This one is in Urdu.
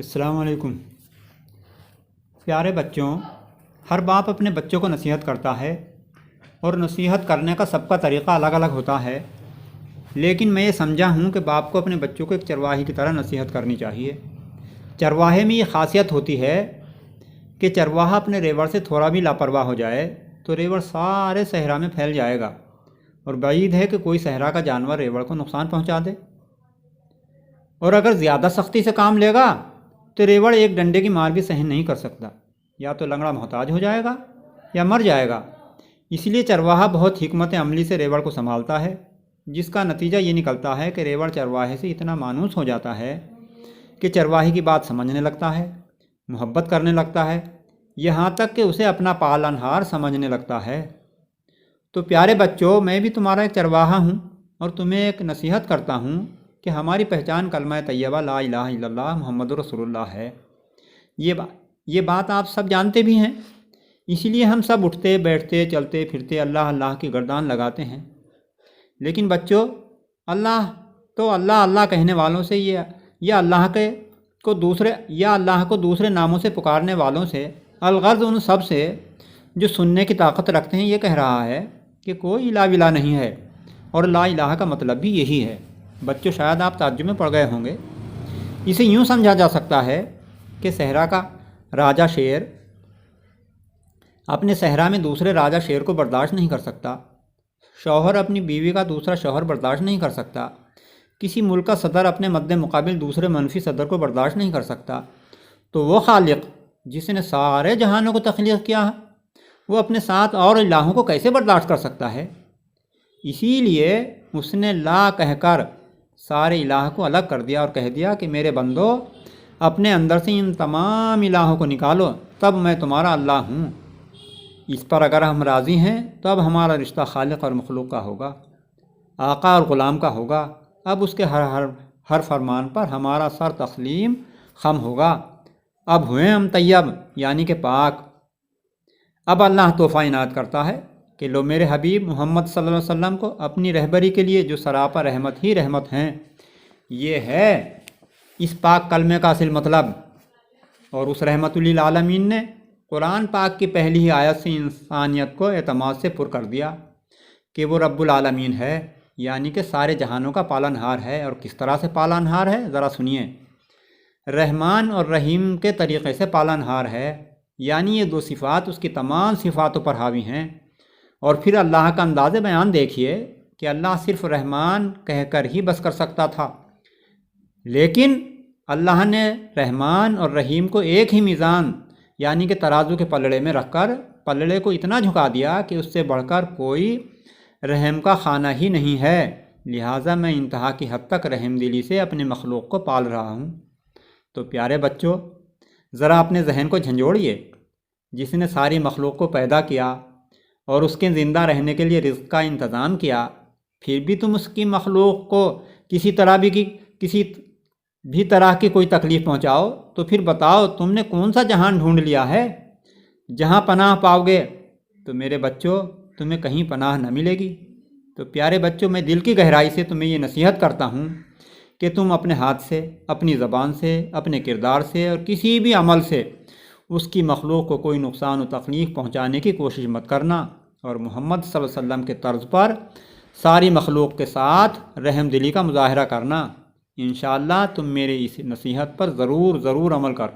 السلام علیکم پیارے بچوں، ہر باپ اپنے بچوں کو نصیحت کرتا ہے اور نصیحت کرنے کا سب کا طریقہ الگ الگ ہوتا ہے، لیکن میں یہ سمجھا ہوں کہ باپ کو اپنے بچوں کو ایک چرواہے کی طرح نصیحت کرنی چاہیے۔ چرواہے میں یہ خاصیت ہوتی ہے کہ چرواہا اپنے ریوڑ سے تھوڑا بھی لاپرواہ ہو جائے تو ریوڑ سارے صحرا میں پھیل جائے گا، اور بعید ہے کہ کوئی صحرا کا جانور ریوڑ کو نقصان پہنچا دے۔ اور اگر زیادہ سختی سے کام لے گا تو ریوڑ ایک ڈنڈے کی مار بھی سہن نہیں کر سکتا، یا تو لنگڑا محتاج ہو جائے گا یا مر جائے گا۔ اس لیے چرواہا بہت حکمت عملی سے ریوڑ کو سنبھالتا ہے، جس کا نتیجہ یہ نکلتا ہے کہ ریوڑ چرواہے سے اتنا مانوس ہو جاتا ہے کہ چرواہے کی بات سمجھنے لگتا ہے، محبت کرنے لگتا ہے، یہاں تک کہ اسے اپنا پالنہار سمجھنے لگتا ہے۔ تو پیارے بچوں، میں بھی تمہارا ایک چرواہا ہوں اور تمہیں ایک نصیحت کرتا ہوں کہ ہماری پہچان کلمہ طیبہ لا الہ الا اللہ محمد رسول اللہ ہے۔ یہ بات آپ سب جانتے بھی ہیں، اسی لیے ہم سب اٹھتے بیٹھتے چلتے پھرتے اللہ اللہ کی گردان لگاتے ہیں۔ لیکن بچوں، اللہ اللہ کہنے والوں سے یا اللہ کو دوسرے ناموں سے پکارنے والوں سے، الغرض ان سب سے جو سننے کی طاقت رکھتے ہیں، یہ کہہ رہا ہے کہ کوئی الہ الا نہیں ہے، اور لا الہ کا مطلب بھی یہی ہے۔ بچوں، شاید آپ تعجب میں پڑ گئے ہوں گے۔ اسے یوں سمجھا جا سکتا ہے کہ صحرا کا راجا شیر اپنے صحرا میں دوسرے راجا شیر کو برداشت نہیں کر سکتا، شوہر اپنی بیوی کا دوسرا شوہر برداشت نہیں کر سکتا، کسی ملک کا صدر اپنے مد مقابل دوسرے منفی صدر کو برداشت نہیں کر سکتا، تو وہ خالق جس نے سارے جہانوں کو تخلیق کیا ہے، وہ اپنے ساتھ اور الہوں کو کیسے برداشت کر سکتا ہے؟ اسی لیے اس نے لا کہہ کر سارے الہ کو الگ کر دیا اور کہہ دیا کہ میرے بندو، اپنے اندر سے ان تمام الہوں کو نکالو، تب میں تمہارا اللہ ہوں۔ اس پر اگر ہم راضی ہیں تو اب ہمارا رشتہ خالق اور مخلوق کا ہوگا، آقا اور غلام کا ہوگا۔ اب اس کے ہر فرمان پر ہمارا سر تسلیم خم ہوگا۔ اب ہوئے ہم طیب، یعنی کہ پاک۔ اب اللہ تحفہ عنایت کرتا ہے کہ لو میرے حبیب محمد صلی اللہ علیہ وسلم کو اپنی رہبری کے لیے جو سراپا رحمت ہی رحمت ہیں، یہ ہے اس پاک کلمے کا اصل مطلب۔ اور اس رحمت للعالمین نے قرآن پاک کی پہلی ہی آیت سے انسانیت کو اعتماد سے پر کر دیا کہ وہ رب العالمین ہے، یعنی کہ سارے جہانوں کا پالنہار ہے۔ اور کس طرح سے پالنہار ہے، ذرا سنیے۔ رحمان اور رحیم کے طریقے سے پالنہار ہے، یعنی یہ دو صفات اس کی تمام صفاتوں پر حاوی ہیں۔ اور پھر اللہ کا انداز بیان دیکھیے کہ اللہ صرف رحمان کہہ کر ہی بس کر سکتا تھا، لیکن اللہ نے رحمان اور رحیم کو ایک ہی میزان یعنی کہ ترازو کے پلڑے میں رکھ کر پلڑے کو اتنا جھکا دیا کہ اس سے بڑھ کر کوئی رحم کا خانہ ہی نہیں ہے، لہٰذا میں انتہا کی حد تک رحم دلی سے اپنے مخلوق کو پال رہا ہوں۔ تو پیارے بچوں، ذرا اپنے ذہن کو جھنجھوڑیے۔ جس نے ساری مخلوق کو پیدا کیا اور اس کے زندہ رہنے کے لیے رزق کا انتظام کیا، پھر بھی تم اس کی مخلوق کو کسی بھی طرح کی کوئی تکلیف پہنچاؤ، تو پھر بتاؤ تم نے کون سا جہان ڈھونڈ لیا ہے جہاں پناہ پاؤ گے؟ تو میرے بچوں، تمہیں کہیں پناہ نہ ملے گی۔ تو پیارے بچوں، میں دل کی گہرائی سے تمہیں یہ نصیحت کرتا ہوں کہ تم اپنے ہاتھ سے، اپنی زبان سے، اپنے کردار سے اور کسی بھی عمل سے اس کی مخلوق کو کوئی نقصان و تکلیف پہنچانے کی کوشش مت کرنا، اور محمد صلی اللہ علیہ وسلم کے طرز پر ساری مخلوق کے ساتھ رحم دلی کا مظاہرہ کرنا۔ انشاءاللہ تم میرے اس نصیحت پر ضرور عمل کرتے